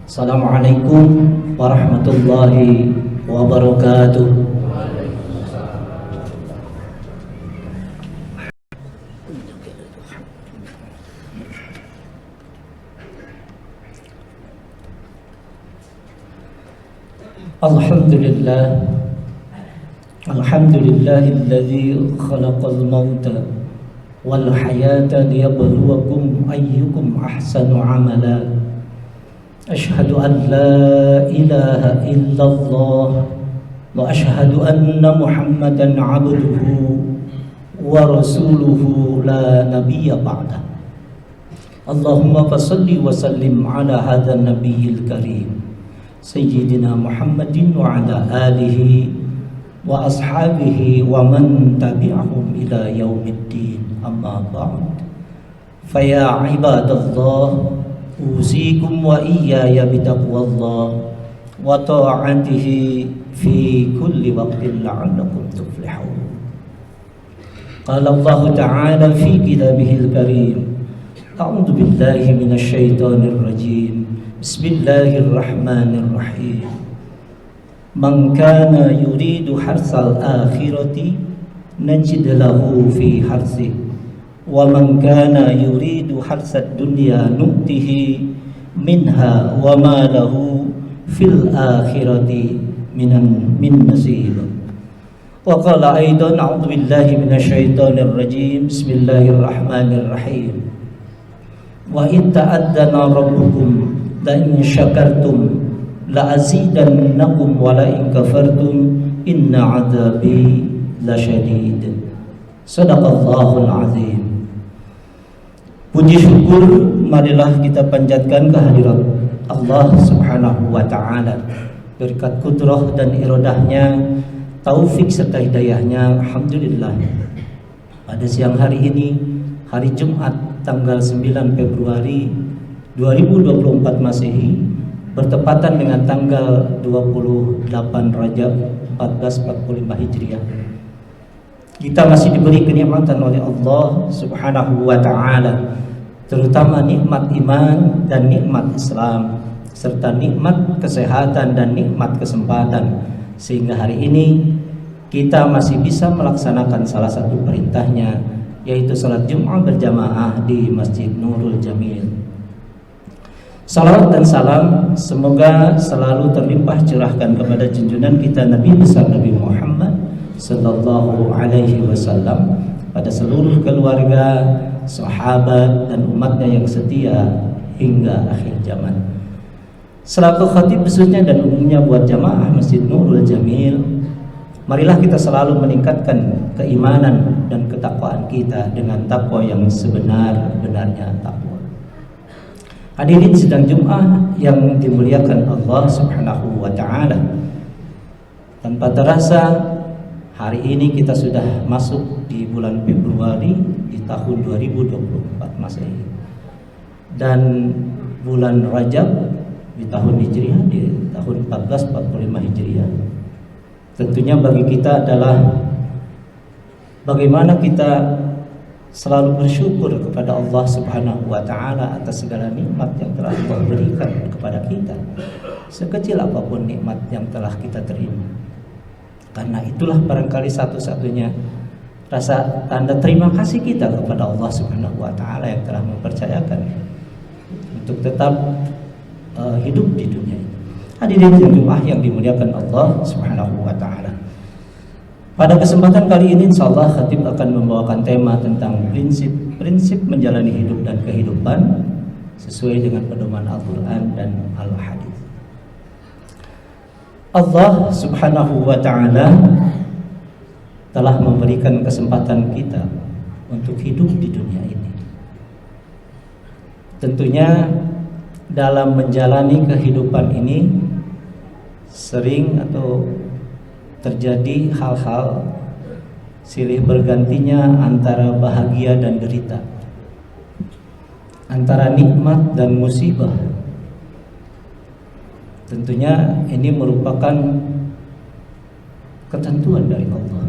Assalamualaikum warahmatullahi wabarakatuh. Alhamdulillah, alhamdulillahilladzi khalaqal mauta wal hayata liyabluwakum ayyukum ahsanu amala. Ashhadu an la ilaha illallah wa ashhadu anna Muhammadan abduhu wa rasuluhu la nabiyya ba'dah. Allahumma fasalli wa sallim ala hadha nabiyil karim Sayyidina Muhammadin wa ala alihi wa ashabihi wa man tabi'ahum ila yaumiddin, amma ba'd. Faya ibadallah, usikum wa iyaya bitaqwallah wa ta'atihi fi kulli waqtin la'allakum tuflihun. Qala Allah ta'ala fi kitabihil karim, a'udzu billahi minasy syaithanir rajim. Bismillahirrahmanirrahim. Man kana yuridu harsal akhirati najid lahu fi harsihi wa man kana yuridu harsad dunya nu'tihi minha wa ma lahu fil akhirati min nasib. Wa qala aidan a'udzu billahi minasy syaithanir rajim. Bismillahirrahmanirrahim. Wa in ta'addana rabbukum la in syakartum la azidannakum wa la in kafartum inna adzabi lasyadid. Shadaqallahul azim. Puji syukur marilah kita panjatkan kehadirat Allah Subhanahu wa taala. Berkat kudrah dan iradahnya, taufik serta hidayahnya, alhamdulillah. Pada siang hari ini, hari Jumat tanggal 9 Februari 2024 Masehi, bertepatan dengan tanggal 28 Rajab 1445 Hijriah. Kita masih diberi kenikmatan oleh Allah Subhanahu wa taala, terutama nikmat iman dan nikmat Islam, serta nikmat kesehatan dan nikmat kesempatan, sehingga hari ini kita masih bisa melaksanakan salah satu perintahnya, yaitu salat Jumat berjamaah di Masjid Nurul Jamil. Salawat dan salam semoga selalu terlimpah curahkan kepada junjungan kita Nabi besar Nabi Muhammad sallallahu alaihi wasallam, pada seluruh keluarga, sahabat dan umatnya yang setia hingga akhir zaman. Selaku khatib khususnya dan umumnya buat jamaah Masjid Nurul Jamil, marilah kita selalu meningkatkan keimanan dan ketakwaan kita dengan takwa yang sebenar-benarnya takwa. Hadirin sidang Jumat yang dimuliakan Allah Subhanahu wa taala. Tanpa terasa hari ini kita sudah masuk di bulan Februari di tahun 2024 Masehi, dan bulan Rajab di tahun Hijriah di tahun 1445 Hijriah. Tentunya bagi kita adalah bagaimana kita selalu bersyukur kepada Allah Subhanahu wa taala atas segala nikmat yang telah Allah berikan kepada kita, sekecil apapun nikmat yang telah kita terima. Karena itulah barangkali satu-satunya rasa tanda terima kasih kita kepada Allah Subhanahu wa taala yang telah mempercayakan untuk tetap hidup di dunia ini. Hadirin jemaah yang dimuliakan Allah Subhanahu wa taala. Pada kesempatan kali ini insyaallah khatib akan membawakan tema tentang prinsip menjalani hidup dan kehidupan sesuai dengan pedoman Al-Qur'an dan Al-Hadis. Allah Subhanahu wa taala telah memberikan kesempatan kita untuk hidup di dunia ini. Tentunya dalam menjalani kehidupan ini sering atau terjadi hal-hal silih bergantinya antara bahagia dan derita, antara nikmat dan musibah. Tentunya ini merupakan ketentuan dari Allah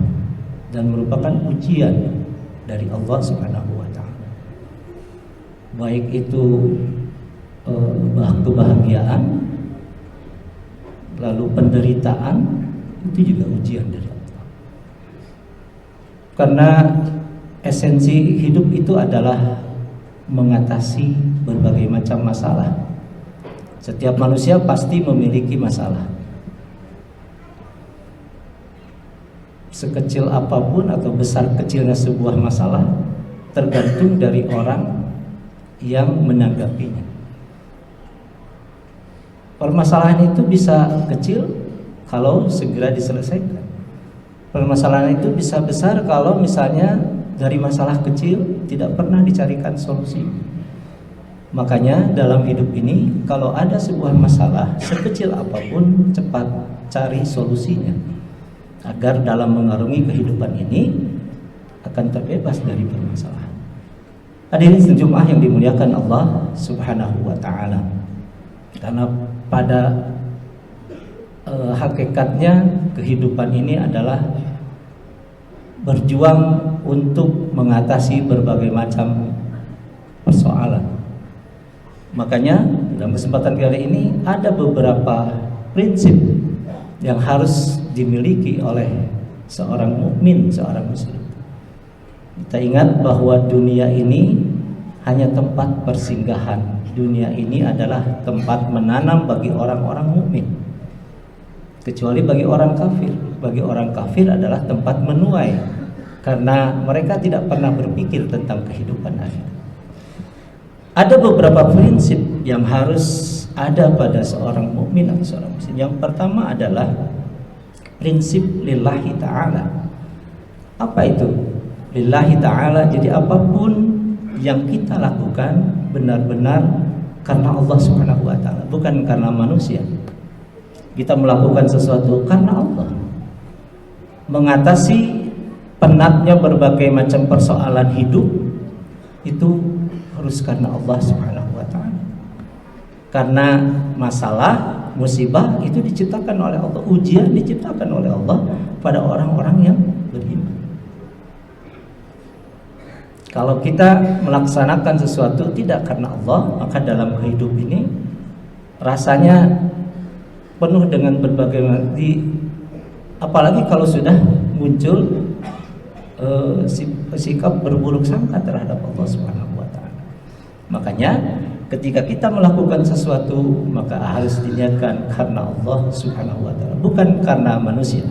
dan merupakan ujian dari Allah Subhanahu wa taala. Baik itu kebahagiaan lalu penderitaan, itu juga ujian dari Allah. Karena esensi hidup itu adalah mengatasi berbagai macam masalah. Setiap manusia pasti memiliki masalah, sekecil apapun atau besar kecilnya sebuah masalah tergantung dari orang yang menanggapinya. Permasalahan itu bisa kecil kalau segera diselesaikan. Permasalahan itu bisa besar kalau misalnya dari masalah kecil tidak pernah dicarikan solusi. Makanya dalam hidup ini kalau ada sebuah masalah sekecil apapun, cepat cari solusinya agar dalam mengarungi kehidupan ini akan terbebas dari permasalahan. Hadirin Jumat yang dimuliakan Allah Subhanahu wa taala. Karena pada hakikatnya kehidupan ini adalah berjuang untuk mengatasi berbagai macam persoalan. Makanya dalam kesempatan kali ini ada beberapa prinsip yang harus dimiliki oleh seorang mukmin, seorang muslim. Kita ingat bahwa dunia ini hanya tempat persinggahan. Dunia ini adalah tempat menanam bagi orang-orang mukmin. Kecuali bagi orang kafir. Bagi orang kafir adalah tempat menuai, karena mereka tidak pernah berpikir tentang kehidupan akhirat. Ada beberapa prinsip yang harus ada pada seorang mukmin atau seorang muslim. Yang pertama adalah prinsip lillahi ta'ala. Apa itu? Lillahi ta'ala, jadi apapun yang kita lakukan benar-benar karena Allah Subhanahu wa taala, bukan karena manusia. Kita melakukan sesuatu karena Allah. Mengatasi penatnya berbagai macam persoalan hidup itu harus karena Allah Subhanahu wa taala. Karena masalah, musibah itu diciptakan oleh Allah, ujian diciptakan oleh Allah pada orang-orang yang beriman. Kalau kita melaksanakan sesuatu tidak karena Allah, maka dalam hidup ini rasanya penuh dengan berbagai apalagi kalau sudah muncul sikap berburuk sangka terhadap Allah Subhanahu wa taala. Makanya ketika kita melakukan sesuatu maka harus diniatkan karena Allah Subhanahu wa taala, bukan karena manusia.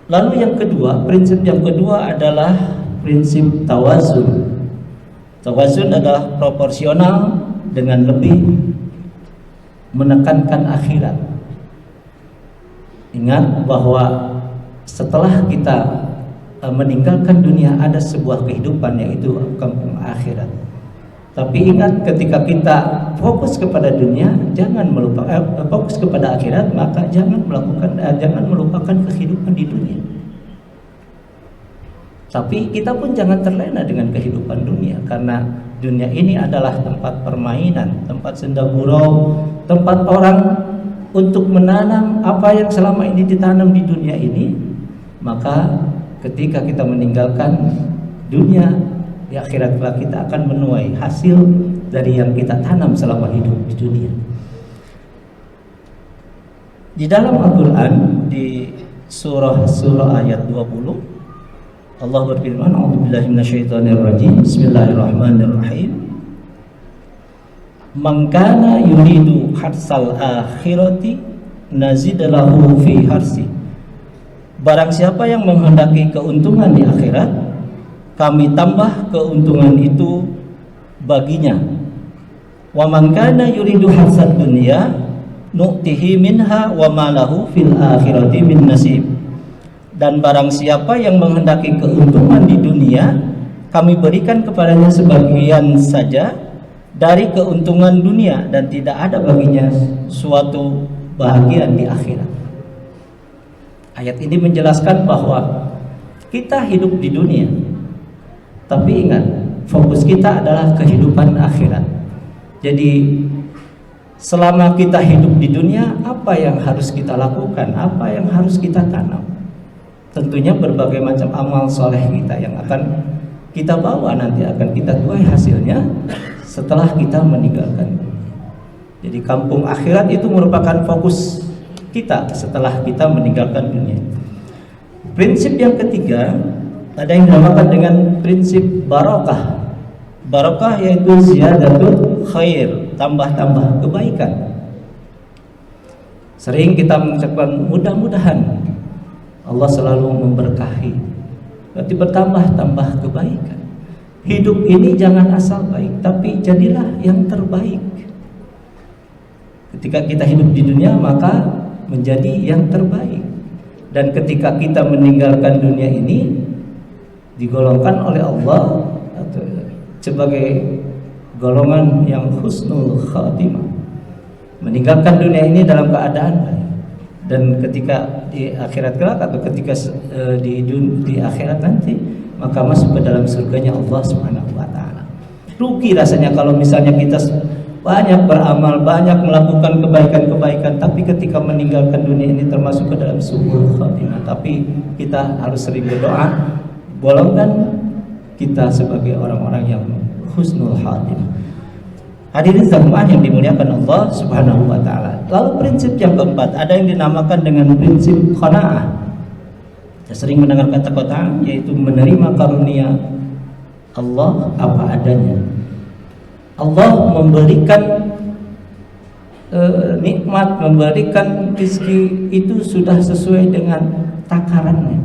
Lalu yang kedua, prinsip yang kedua adalah prinsip tawazun. Tawazun adalah proporsional dengan lebih menekankan akhirat. Ingat bahwa setelah kita meninggalkan dunia ada sebuah kehidupan, yaitu kampung akhirat. Tapi ingat, ketika kita fokus kepada dunia, jangan melupakan fokus kepada akhirat, maka jangan melupakan kehidupan di dunia. Tapi kita pun jangan terlena dengan kehidupan dunia, karena dunia ini adalah tempat permainan, tempat senda gurau, tempat orang untuk menanam apa yang selama ini ditanam di dunia ini. Maka ketika kita meninggalkan dunia, di akhirat kelak kita akan menuai hasil dari yang kita tanam selama hidup di dunia. Di dalam Al-Quran, di surah ayat 20, Allah berfirman, A'udzubillahi minasyaitonirrajim, Bismillahirrahmanirrahim. Man kana yuridu harsal akhirati nazid lahu fi harsi. Barang siapa yang menghendaki keuntungan di akhirat, kami tambah keuntungan itu baginya. Wa man kana yuridu harsad dunya nu'tihi minha wa ma lahu fil akhirati min nasib. Dan barang siapa yang menghendaki keuntungan di dunia, kami berikan kepadanya sebagian saja dari keuntungan dunia, dan tidak ada baginya suatu bahagian di akhirat. Ayat ini menjelaskan bahwa kita hidup di dunia, tapi ingat, fokus kita adalah kehidupan akhirat. Jadi selama kita hidup di dunia, apa yang harus kita lakukan, apa yang harus kita tanam? Tentunya berbagai macam amal soleh kita yang akan kita bawa nanti, akan kita tuai hasilnya setelah kita meninggalkan dunia. Jadi kampung akhirat itu merupakan fokus kita setelah kita meninggalkan dunia. Prinsip yang ketiga ada yang dinamakan dengan prinsip barokah. Barokah yaitu ziyadatul khair, tambah-tambah kebaikan. Sering kita mengucapkan mudah-mudahan Allah selalu memberkahi. Berarti bertambah-tambah kebaikan. Hidup ini jangan asal baik, tapi jadilah yang terbaik. Ketika kita hidup di dunia maka menjadi yang terbaik. Dan ketika kita meninggalkan dunia ini digolongkan oleh Allah atau sebagai golongan yang husnul khatimah, meninggalkan dunia ini dalam keadaan baik. Dan ketika di akhirat kelak atau ketika di akhirat nanti maka masuk ke dalam surganya Allah Subhanahu wa taala. Rugi rasanya kalau misalnya kita banyak beramal, banyak melakukan kebaikan-kebaikan, tapi ketika meninggalkan dunia ini termasuk ke dalam su'ul khatimah. Tapi kita harus sering berdoa, golongkan kita sebagai orang-orang yang husnul khatimah. Hadirin jamaah yang dimuliakan Allah Subhanahu wa taala. Lalu prinsip yang keempat ada yang dinamakan dengan prinsip qanaah. Saya sering mendengar kata qanaah, yaitu menerima karunia Allah apa adanya. Allah memberikan nikmat, memberikan rezeki itu sudah sesuai dengan takarannya.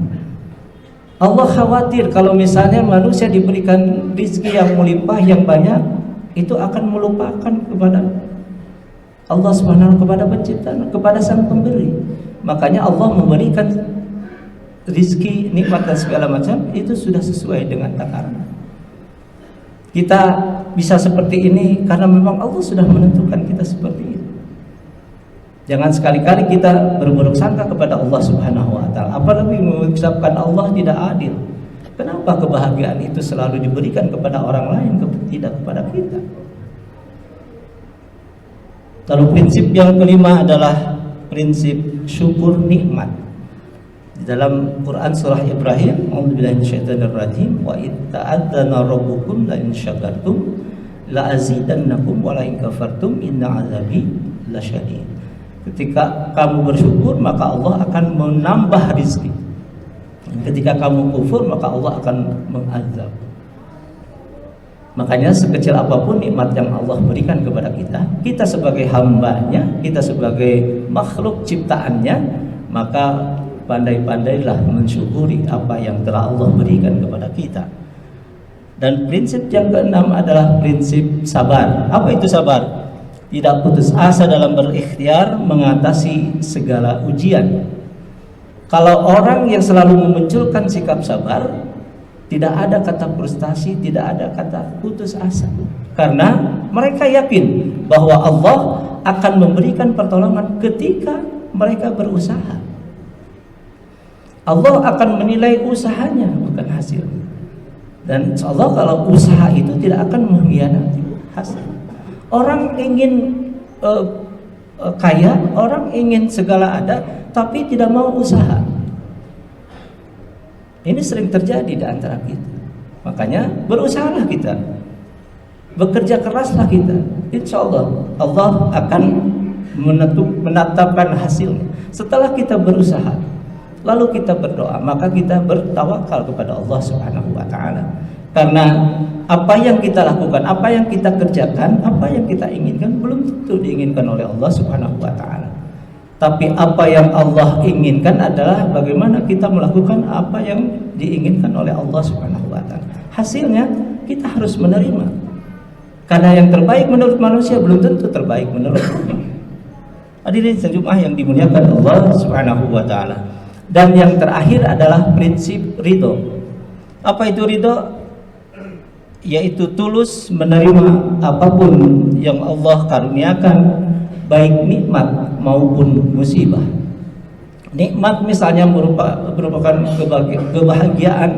Allah khawatir kalau misalnya manusia diberikan rezeki yang melimpah, yang banyak, itu akan melupakan kepada Allah Subhanahu kepada pencipta, kepada sang pemberi. Makanya Allah memberikan rezeki, nikmat dan segala macam itu sudah sesuai dengan takaran. Kita bisa seperti ini karena memang Allah sudah menentukan kita seperti itu. Jangan sekali-kali kita berburuk sangka kepada Allah Subhanahu wa taala, apalagi mengucapkan Allah tidak adil. Kenapa kebahagiaan itu selalu diberikan kepada orang lain, tidak kepada kita? Lalu prinsip yang kelima adalah prinsip syukur nikmat. Di dalam Quran surah Ibrahim, a'udzubillahi minasyaitonir rajim, wa itta'adzana rabbukum la in syakartum la azidannakum wa la in kafartum inna 'adzabi lasyadid. Ketika kamu bersyukur maka Allah akan menambah rezeki. Ketika kamu kufur maka Allah akan mengazab. Makanya sekecil apapun nikmat yang Allah berikan kepada kita, kita sebagai hambanya, kita sebagai makhluk ciptaannya, maka pandai-pandailah mensyukuri apa yang telah Allah berikan kepada kita. Dan prinsip yang keenam adalah prinsip sabar. Apa itu sabar? Tidak putus asa dalam berikhtiar mengatasi segala ujian. Kalau orang yang selalu memunculkan sikap sabar, tidak ada kata frustasi, tidak ada kata putus asa. Karena mereka yakin bahwa Allah akan memberikan pertolongan ketika mereka berusaha. Allah akan menilai usahanya, bukan hasil. Dan insya Allah kalau usaha itu tidak akan mengkhianati hasil. Orang ingin kaya, orang ingin segala ada, tapi tidak mau usaha. Ini sering terjadi di antara kita. Makanya berusahalah kita, bekerja keraslah kita. Insya Allah Allah akan menetapkan hasilnya. Setelah kita berusaha, lalu kita berdoa, maka kita bertawakal kepada Allah Subhanahu wa taala. Karena apa yang kita lakukan, apa yang kita kerjakan, apa yang kita inginkan belum tentu diinginkan oleh Allah Subhanahu wa taala. Tapi apa yang Allah inginkan adalah bagaimana kita melakukan apa yang diinginkan oleh Allah Subhanahu wa taala. Hasilnya kita harus menerima. Karena yang terbaik menurut manusia belum tentu terbaik menurut Allah. Hadirin Jumat yang dimuliakan Allah Subhanahu wa taala. Dan yang terakhir adalah prinsip ridho. Apa itu ridho? Yaitu tulus menerima apapun yang Allah karuniakan, baik nikmat maupun musibah. Nikmat misalnya merupakan kebahagiaan,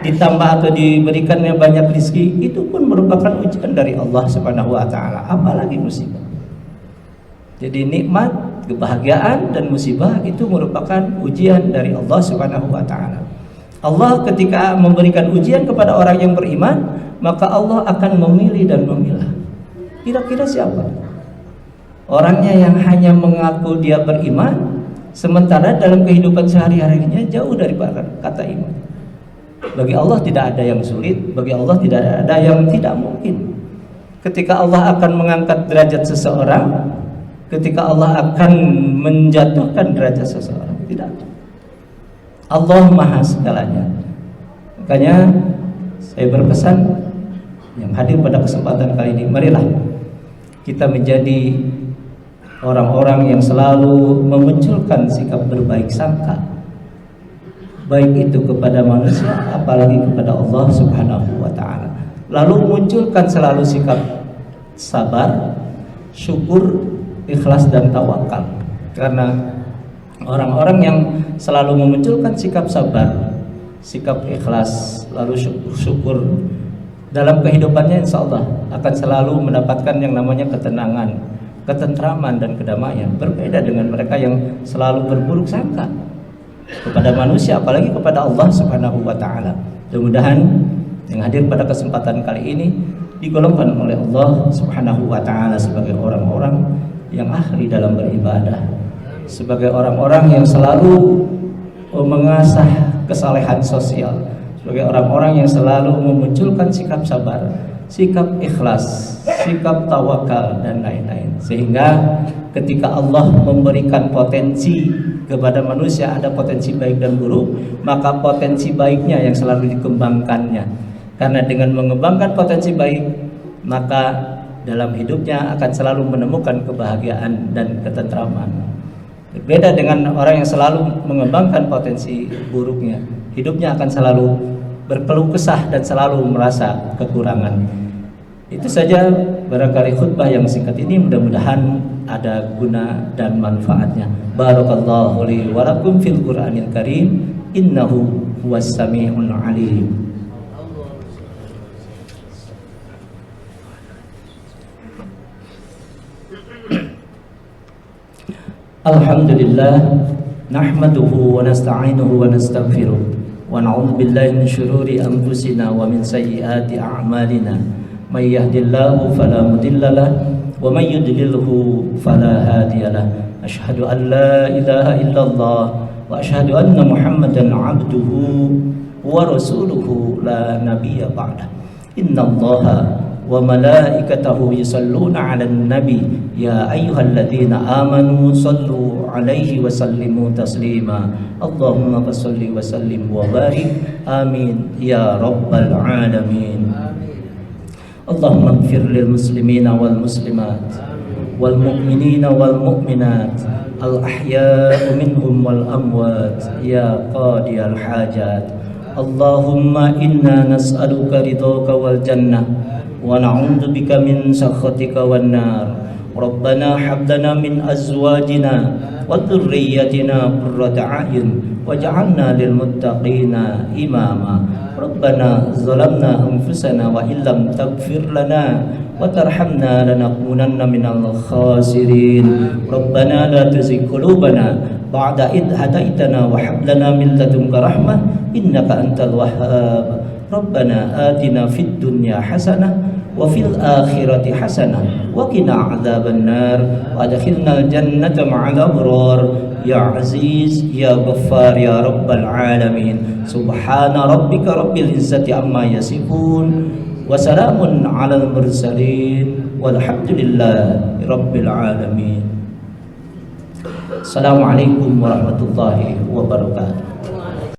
ditambah atau diberikannya banyak rezeki, itu pun merupakan ujian dari Allah Subhanahu wa taala, apalagi musibah. Jadi nikmat, kebahagiaan dan musibah itu merupakan ujian dari Allah Subhanahu wa taala. Allah ketika memberikan ujian kepada orang yang beriman, maka Allah akan memilih dan memilah. Kira-kira siapa Orangnya yang hanya mengaku dia beriman, sementara dalam kehidupan sehari-harinya jauh dari kata iman. Bagi Allah tidak ada yang sulit, bagi Allah tidak ada yang tidak mungkin. Ketika Allah akan mengangkat derajat seseorang, ketika Allah akan menjatuhkan derajat seseorang, tidak. Allah Maha segalanya. Makanya saya berpesan yang hadir pada kesempatan kali ini, marilah kita menjadi orang-orang yang selalu memunculkan sikap berbaik sangka, baik itu kepada manusia apalagi kepada Allah Subhanahu wa taala. Lalu munculkan selalu sikap sabar, syukur, ikhlas dan tawakal. Karena orang-orang yang selalu memunculkan sikap sabar, sikap ikhlas, lalu syukur dalam kehidupannya, insya Allah akan selalu mendapatkan yang namanya ketenangan, ketentraman dan kedamaian. Berbeda dengan mereka yang selalu berburuk sangka kepada manusia apalagi kepada Allah Subhanahu wa taala. Mudah-mudahan yang hadir pada kesempatan kali ini digolongkan oleh Allah Subhanahu wa taala sebagai orang-orang yang ahli dalam beribadah, sebagai orang-orang yang selalu mengasah kesalehan sosial, sebagai orang-orang yang selalu memunculkan sikap sabar, sikap ikhlas, sikap tawakal dan lain-lain. Sehingga ketika Allah memberikan potensi kepada manusia, ada potensi baik dan buruk, maka potensi baiknya yang selalu dikembangkannya. Karena dengan mengembangkan potensi baik, maka dalam hidupnya akan selalu menemukan kebahagiaan dan ketentraman. Berbeda dengan orang yang selalu mengembangkan potensi buruknya, hidupnya akan selalu berkeluh kesah dan selalu merasa kekurangan. Itu saja barangkali khutbah yang singkat ini, mudah-mudahan ada guna dan manfaatnya. Barakallahu li wa lakum fil Qur'anil Karim, innahu huwas sami'un alim. Alhamdulillah, nahmaduhu wa nasta'inuhu wa nastaghfiruh wa na'udzu billahi min syururi anfusina wa min sayyiati a'malina. May yahdihillahu fala mudhillalah wa may yudlilhu fala hadiyalah. Asyhadu an la ilaha illallah wa asyhadu anna Muhammadan 'abduhu wa rasuluhu la nabiyya ba'dah. Innallaha wa malaikatahu yusalluna 'alan nabi ya ayyuhalladzina amanu sallu 'alaihi wa sallimu taslima. Allahumma shalli wa sallim wa barik, amin ya rabbal alamin. Allahumma ighfir lil muslimina wal muslimat wal mu'minina wal mu'minat al ahya'u minhum wal amwat ya qadiyal hajat. Allahumma inna nas'aluka ridhaka wal jannah wa na'udzu bika min sakhatika wan nar. Rabbana hab lana min azwajina wa dhurriyyatina qurrata a'yun waj'alna lil muttaqina imama. Rabbana zalamna anfusana wa illam taghfir lana wa tarhamna lanakunanna minal khasirin. Rabbana la tuzigh qulubana ba'da idh hadaitana wa hab lana min ladunka rahmah innaka antal wahhab. Rabbana atina fid dunya hasanah wa fil akhirati hasanah wa qina adzaban nar wa adkhilnal jannata ma'al abrar ya aziz ya ghaffar ya rabbal alamin. Subhana rabbika rabbil izzati amma yasifun wa salamun alal mursalin walhamdulillahi rabbil alamin. Assalamualaikum warahmatullahi wabarakatuh.